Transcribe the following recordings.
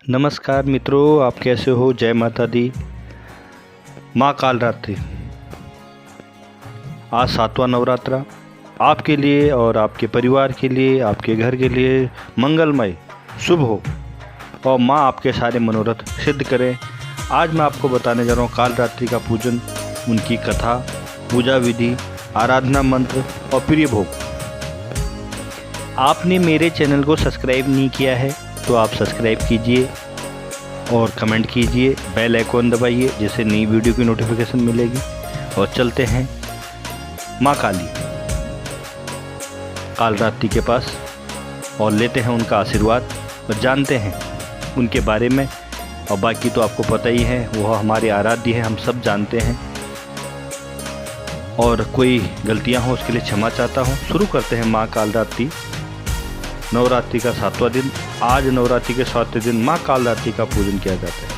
नमस्कार मित्रों, आप कैसे हो? जय माता दी। माँ कालरात्रि आज 7वां नवरात्रा आपके लिए और आपके परिवार के लिए, आपके घर के लिए मंगलमय शुभ हो और माँ आपके सारे मनोरथ सिद्ध करें। आज मैं आपको बताने जा रहा हूँ कालरात्रि का पूजन, उनकी कथा, पूजा विधि, आराधना मंत्र और प्रिय भोग। आपने मेरे चैनल को सब्सक्राइब नहीं किया है तो आप सब्सक्राइब कीजिए और कमेंट कीजिए, बेल आइकॉन दबाइए जिससे नई वीडियो की नोटिफिकेशन मिलेगी। और चलते हैं माँ कालरात्रि के पास और लेते हैं उनका आशीर्वाद और जानते हैं उनके बारे में। और बाकी तो आपको पता ही है, वह हमारे आराध्य है, हम सब जानते हैं। और कोई गलतियां हो उसके लिए क्षमा चाहता हूँ। शुरू करते हैं माँ कालरात्रि नवरात्रि का 7वां दिन। आज नवरात्रि के 7वें दिन माँ कालरात्रि का पूजन किया जाता है।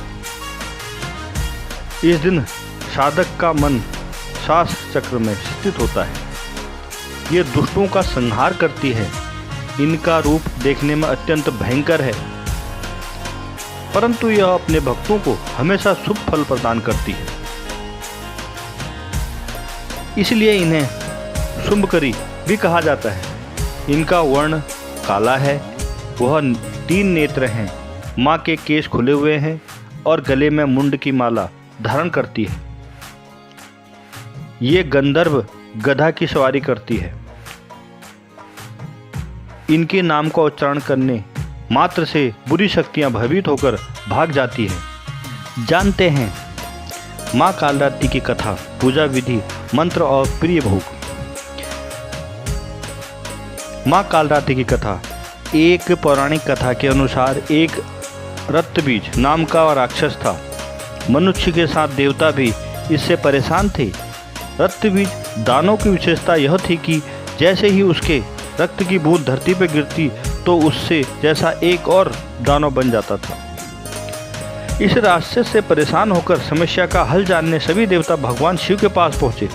इस दिन साधक का मन शास्त्र चक्र में स्थित होता है। ये दुष्टों का संहार करती है। इनका रूप देखने में अत्यंत भयंकर है, परंतु यह अपने भक्तों को हमेशा शुभ फल प्रदान करती है। इसलिए इन्हें शुंभकरी भी कहा जाता है। इनका वर्ण काला है, वह 3 नेत्र हैं, माँ के केश खुले हुए हैं और गले में मुंड की माला धारण करती है। ये गंधर्व गधा की सवारी करती है। इनके नाम का उच्चारण करने मात्र से बुरी शक्तियां भयभीत होकर भाग जाती है। जानते हैं माँ कालरात्रि की कथा, पूजा विधि, मंत्र और प्रिय भोग। माँ कालरात्रि की कथा। एक पौराणिक कथा के अनुसार एक रत्तबीज नाम का राक्षस था। मनुष्य के साथ देवता भी इससे परेशान थे। रत्तबीज दानव की विशेषता यह थी कि जैसे ही उसके रक्त की बूंद धरती पर गिरती तो उससे जैसा एक और दानव बन जाता था। इस राक्षस से परेशान होकर समस्या का हल जानने सभी देवता भगवान शिव के पास पहुंचे।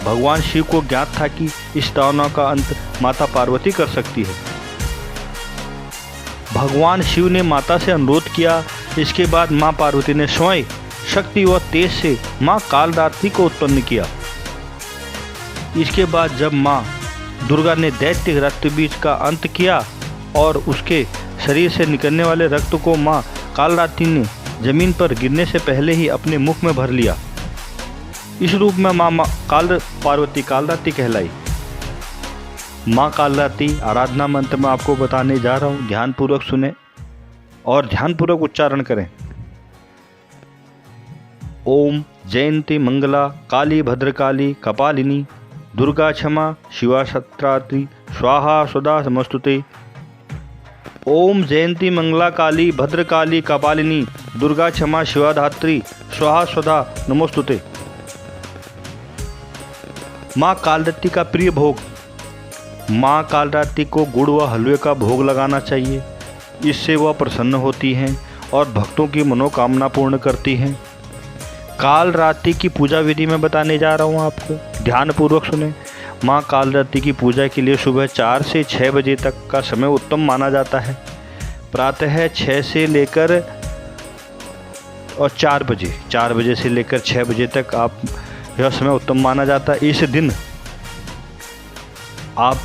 भगवान शिव को ज्ञात था कि इस दानव का अंत माता पार्वती कर सकती है। भगवान शिव ने माता से अनुरोध किया। इसके बाद मां पार्वती ने स्वयं शक्ति व तेज से मां कालरात्रि को उत्पन्न किया। इसके बाद जब मां दुर्गा ने दैत्य रक्तबीज का अंत किया और उसके शरीर से निकलने वाले रक्त को मां कालरात्रि ने जमीन पर गिरने से पहले ही अपने मुख में भर लिया। इस रूप में माँ पार्वती कालरात्रि कहलाई। माँ कालरात्रि आराधना मंत्र में आपको बताने जा रहा हूँ, ध्यानपूर्वक सुने और ध्यानपूर्वक उच्चारण करें। ओम जयंती मंगला काली भद्रकाली कपालिनी दुर्गा क्षमा शिवा शत्रात्रि स्वाहा सदा नमस्तुते। ओम जयंती मंगला काली भद्रकाली कपालिनी दुर्गा क्षमा शिवा धात्री स्वाहा सदा नमोस्तुते। माँ कालरात्रि का प्रिय भोग। माँ कालरात्रि को गुड़ व हलवे का भोग लगाना चाहिए। इससे वह प्रसन्न होती हैं और भक्तों की मनोकामना पूर्ण करती हैं। कालरात्रि की पूजा विधि में बताने जा रहा हूँ आपको, ध्यानपूर्वक सुने। माँ कालरात्रि की पूजा के लिए सुबह 4 से 6 बजे तक का समय उत्तम माना जाता है। प्रातः 6 से लेकर और 4 बजे से लेकर 6 बजे तक आप यह समय उत्तम माना जाता है। इस दिन आप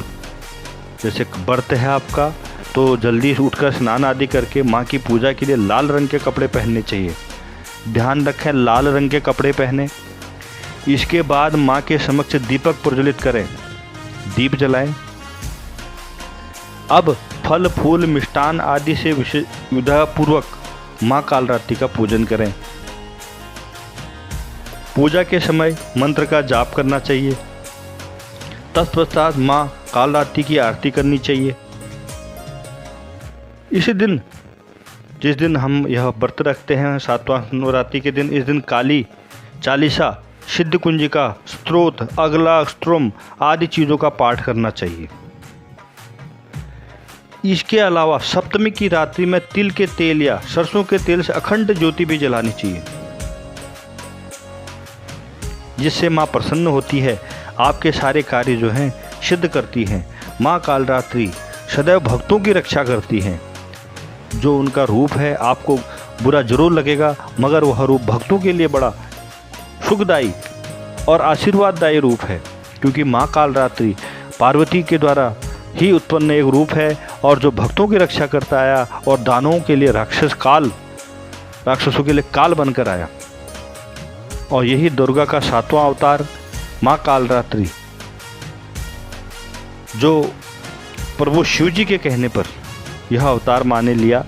जैसे व्रत है आपका तो जल्दी उठकर स्नान आदि करके माँ की पूजा के लिए लाल रंग के कपड़े पहनने चाहिए। ध्यान रखें, लाल रंग के कपड़े पहने। इसके बाद माँ के समक्ष दीपक प्रज्वलित करें, दीप जलाएं। अब फल फूल मिष्टान आदि से विधापूर्वक माँ कालरात्रि का पूजन करें। पूजा के समय मंत्र का जाप करना चाहिए। तत्पश्चात माँ कालरात्रि की आरती करनी चाहिए। इस दिन जिस दिन हम यह व्रत रखते हैं 7वां नवरात्रि के दिन, इस दिन काली चालीसा, सिद्ध कुंजिका, स्तोत्र, अगला स्त्रोम आदि चीज़ों का पाठ करना चाहिए। इसके अलावा सप्तमी की रात्रि में तिल के तेल या सरसों के तेल से अखंड ज्योति भी जलानी चाहिए, जिससे माँ प्रसन्न होती है, आपके सारे कार्य जो हैं सिद्ध करती हैं। माँ कालरात्रि सदैव भक्तों की रक्षा करती हैं। जो उनका रूप है आपको बुरा जरूर लगेगा, मगर वह रूप भक्तों के लिए बड़ा सुखदायी और आशीर्वाददायी रूप है, क्योंकि माँ कालरात्रि पार्वती के द्वारा ही उत्पन्न एक रूप है और जो भक्तों की रक्षा करता आया और दानवों के लिए राक्षसों के लिए काल बनकर आया। और यही दुर्गा का 7वां अवतार माँ कालरात्रि, जो प्रभु शिव जी के कहने पर यह अवतार माँ ने लिया।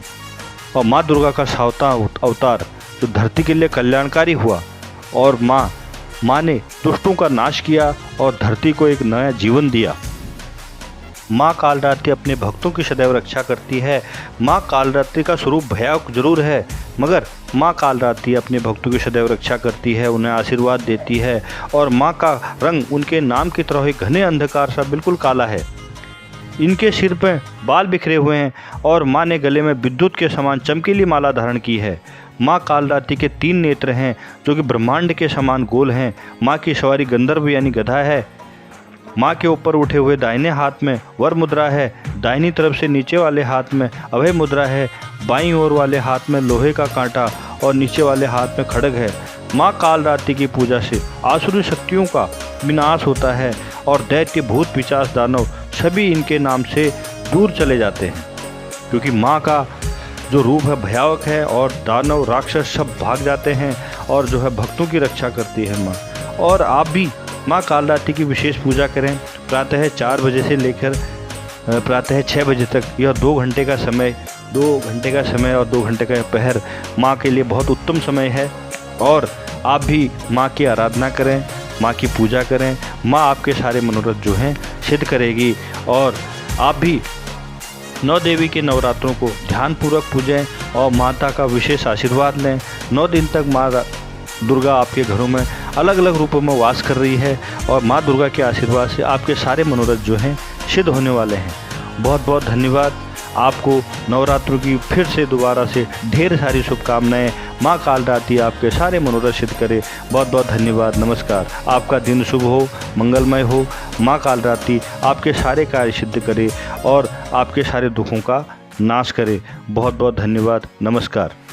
और माँ दुर्गा का 7वां अवतार जो धरती के लिए कल्याणकारी हुआ और माँ ने दुष्टों का नाश किया और धरती को एक नया जीवन दिया। माँ कालरात्रि अपने भक्तों की सदैव रक्षा करती है। माँ कालरात्रि का स्वरूप भयावह जरूर है, मगर माँ कालरात्रि अपने भक्तों की सदैव रक्षा करती है, उन्हें आशीर्वाद देती है। और माँ का रंग उनके नाम की तरह ही घने अंधकार सा बिल्कुल काला है। इनके सिर पर बाल बिखरे हुए हैं और माँ ने गले में विद्युत के समान चमकीली माला धारण की है। माँ कालरात्रि के 3 नेत्र हैं जो कि ब्रह्मांड के समान गोल हैं। माँ की सवारी गंधर्व यानी गधा है। माँ के ऊपर उठे हुए दाहिने हाथ में वर मुद्रा है, दाहिनी तरफ से नीचे वाले हाथ में अभय मुद्रा है, बाईं ओर वाले हाथ में लोहे का कांटा और नीचे वाले हाथ में खड्ग है। माँ कालरात्रि की पूजा से आसुरी शक्तियों का विनाश होता है और दैत्य भूत पिशाच दानव सभी इनके नाम से दूर चले जाते हैं, क्योंकि माँ का जो रूप है भयावह है और दानव राक्षस सब भाग जाते हैं और जो है भक्तों की रक्षा करती है माँ। और आप भी माँ कालरात्रि की विशेष पूजा करें। प्रातः 4 बजे से लेकर प्रातः 6 बजे तक यह 2 घंटे का समय और 2 घंटे का पहर माँ के लिए बहुत उत्तम समय है। और आप भी माँ की आराधना करें, माँ की पूजा करें। माँ आपके सारे मनोरथ जो हैं सिद्ध करेगी। और आप भी 9 देवी के नवरात्रों को ध्यानपूर्वक पूजें और माता का विशेष आशीर्वाद लें। 9 दिन तक माँ दुर्गा आपके घरों में अलग अलग रूपों में वास कर रही है और माँ दुर्गा के आशीर्वाद से आपके सारे मनोरथ जो हैं सिद्ध होने वाले हैं। बहुत बहुत धन्यवाद। आपको नवरात्रों की फिर से दोबारा से ढेर सारी शुभकामनाएं। माँ कालरात्रि आपके सारे मनोरथ सिद्ध करे। बहुत बहुत धन्यवाद। नमस्कार। आपका दिन शुभ हो, मंगलमय हो। माँ कालरात्रि आपके सारे कार्य सिद्ध करे और आपके सारे दुखों का नाश करे। बहुत बहुत धन्यवाद। नमस्कार।